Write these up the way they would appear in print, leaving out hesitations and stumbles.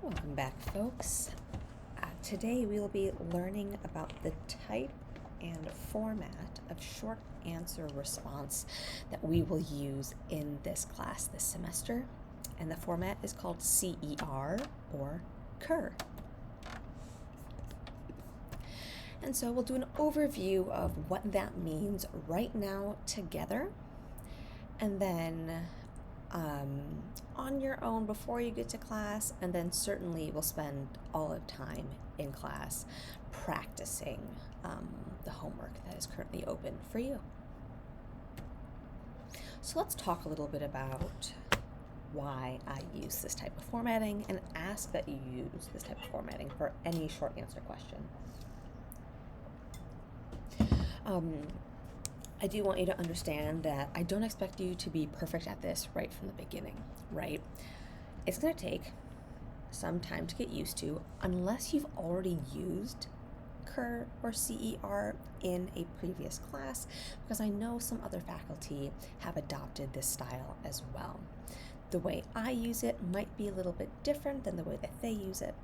Welcome back, folks. Today we will be learning about the type and format of short answer response that we will use in this class this semester. And the format is called CER or CER. And so we'll do an overview of what that means right now together. And then on your own before you get to class, and then certainly we'll spend all of time in class practicing the homework that is currently open for you. So let's talk a little bit about why I use this type of formatting and ask that you use this type of formatting for any short answer question. I do want you to understand that I don't expect you to be perfect at this right from the beginning, right? It's going to take some time to get used to unless you've already used CER or CER in a previous class, because I know some other faculty have adopted this style as well. The way I use it might be a little bit different than the way that they use it.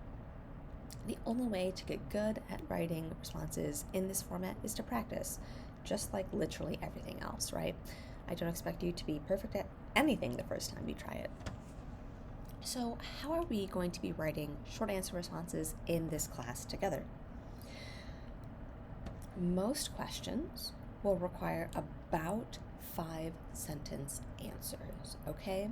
The only way to get good at writing responses in this format is to practice, just like literally everything else, right? I don't expect you to be perfect at anything the first time you try it. So how are we going to be writing short answer responses in this class together? Most questions will require about 5-sentence answers, okay?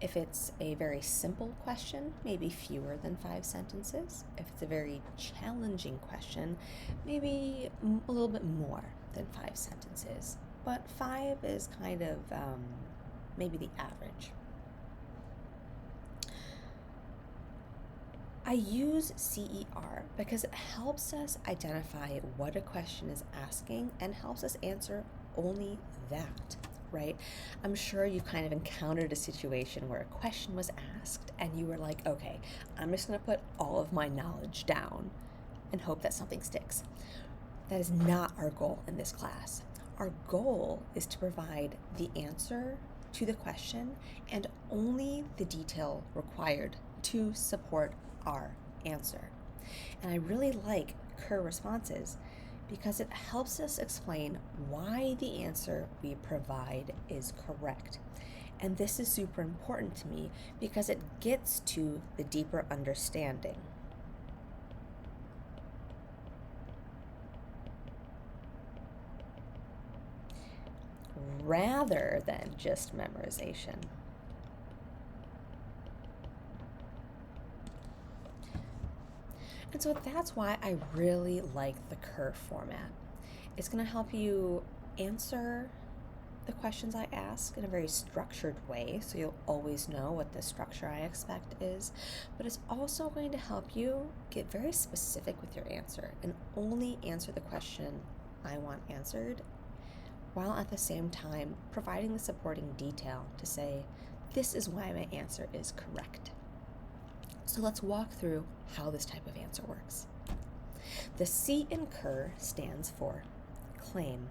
If it's a very simple question, maybe fewer than 5 sentences. If it's a very challenging question, maybe a little bit more than 5 sentences. But 5 is kind of maybe the average. I use CER because it helps us identify what a question is asking and helps us answer only that, right? I'm sure you've kind of encountered a situation where a question was asked and you were like, okay, I'm just going to put all of my knowledge down and hope that something sticks. That is not our goal in this class. Our goal is to provide the answer to the question and only the detail required to support our answer. And I really like CER responses because it helps us explain why the answer we provide is correct. And this is super important to me because it gets to the deeper understanding. Rather than just memorization. And so that's why I really like the CER format. It's going to help you answer the questions I ask in a very structured way, so you'll always know what the structure I expect is. But it's also going to help you get very specific with your answer and only answer the question I want answered, while at the same time providing the supporting detail to say, this is why my answer is correct. So let's walk through how this type of answer works. The C in CER stands for claim.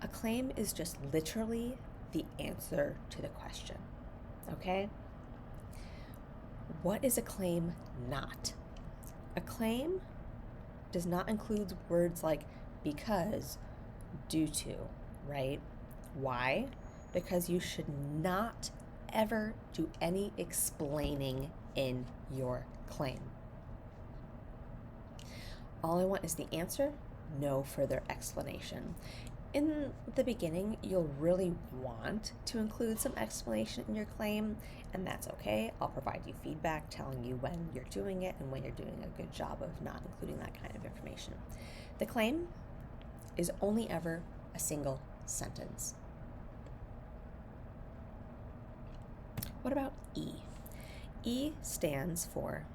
A claim is just literally the answer to the question, okay? What is a claim not? A claim does not include words like because, due to, right? Why? Because you should not ever do any explaining in your claim. All I want is the answer, no further explanation. In the beginning, you'll really want to include some explanation in your claim, and that's okay. I'll provide you feedback telling you when you're doing it and when you're doing a good job of not including that kind of information. The claim is only ever a single sentence. What about E? E stands for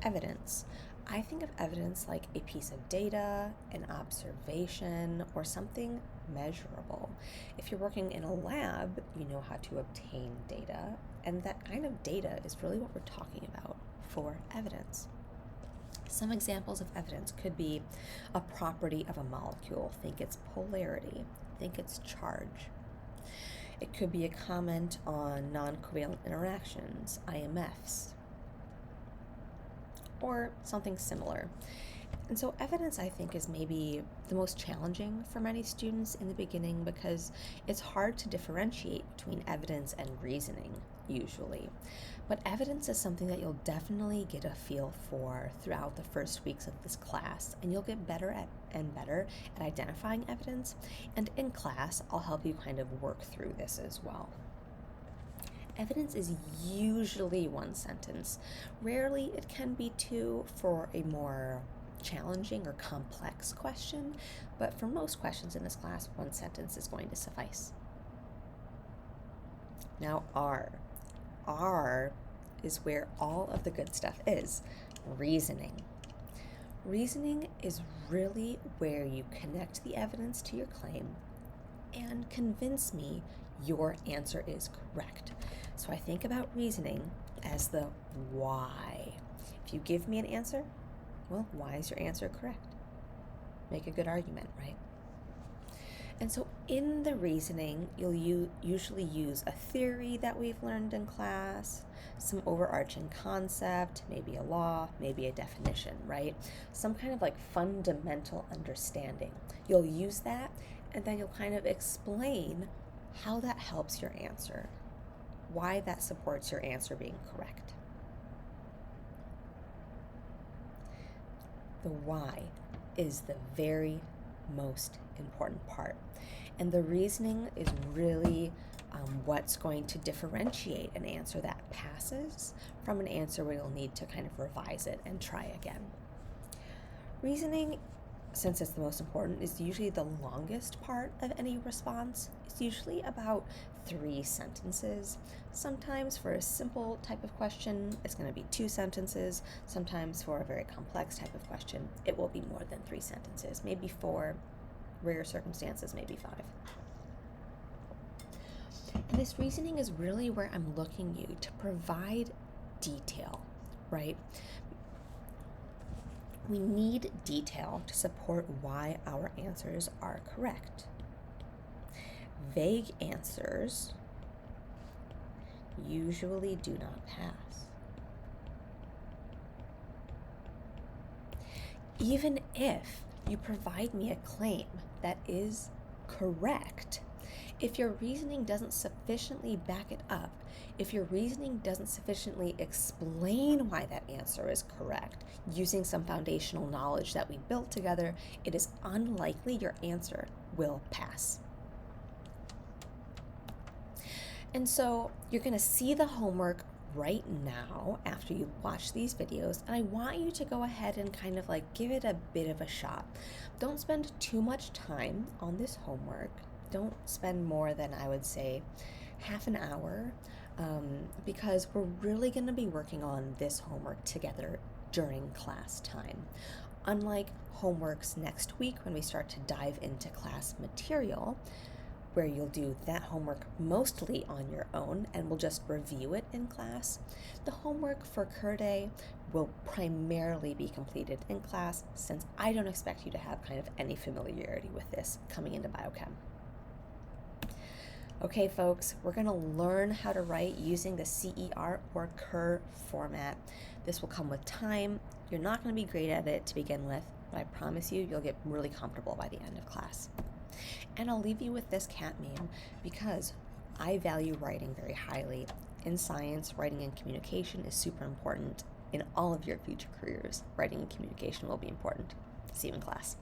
evidence. I think of evidence like a piece of data, an observation, or something measurable. If you're working in a lab, you know how to obtain data, and that kind of data is really what we're talking about for evidence. Some examples of evidence could be a property of a molecule. Think its polarity. Think its charge. It could be a comment on non-covalent interactions, IMFs. or something similar. And so evidence, I think, is maybe the most challenging for many students in the beginning because it's hard to differentiate between evidence and reasoning, usually. But evidence is something that you'll definitely get a feel for throughout the first weeks of this class, and you'll get better at identifying evidence. And in class, I'll help you kind of work through this as well. Evidence is usually one sentence. Rarely it can be two for a more challenging or complex question, but for most questions in this class, one sentence is going to suffice. Now R. R is where all of the good stuff is, reasoning. Reasoning is really where you connect the evidence to your claim and convince me your answer is correct. So I think about reasoning as the why. If you give me an answer, well, why is your answer correct? Make a good argument, right? And so in the reasoning, you'll usually use a theory that we've learned in class, some overarching concept, maybe a law, maybe a definition, right? Some kind of like fundamental understanding. You'll use that, and then you'll kind of explain how that helps your answer, why that supports your answer being correct. The why is the very most important part. And the reasoning is really what's going to differentiate an answer that passes from an answer where you'll need to kind of revise it and try again. Reasoning, since it's the most important, is usually the longest part of any response. It's usually about 3 sentences. Sometimes for a simple type of question, it's going to be 2 sentences. Sometimes for a very complex type of question, it will be more than 3 sentences, maybe 4, rare circumstances, maybe 5. And this reasoning is really where I'm looking you to provide detail, right? We need detail to support why our answers are correct. Vague answers usually do not pass. Even if you provide me a claim that is correct, if your reasoning doesn't sufficiently back it up, if your reasoning doesn't sufficiently explain why that answer is correct, using some foundational knowledge that we built together, it is unlikely your answer will pass. And so you're going to see the homework right now after you watch these videos, and I want you to go ahead and kind of like give it a bit of a shot. Don't spend too much time on this homework. Don't spend more than, I would say, half an hour, because we're really going to be working on this homework together during class time. Unlike homeworks next week when we start to dive into class material, where you'll do that homework mostly on your own and we'll just review it in class, the homework for CER Day will primarily be completed in class, since I don't expect you to have kind of any familiarity with this coming into biochem. Okay, folks, we're going to learn how to write using the CER or CER format. This will come with time. You're not going to be great at it to begin with, but I promise you, you'll get really comfortable by the end of class. And I'll leave you with this cat meme because I value writing very highly. In science, writing and communication is super important. In all of your future careers, writing and communication will be important. See you in class.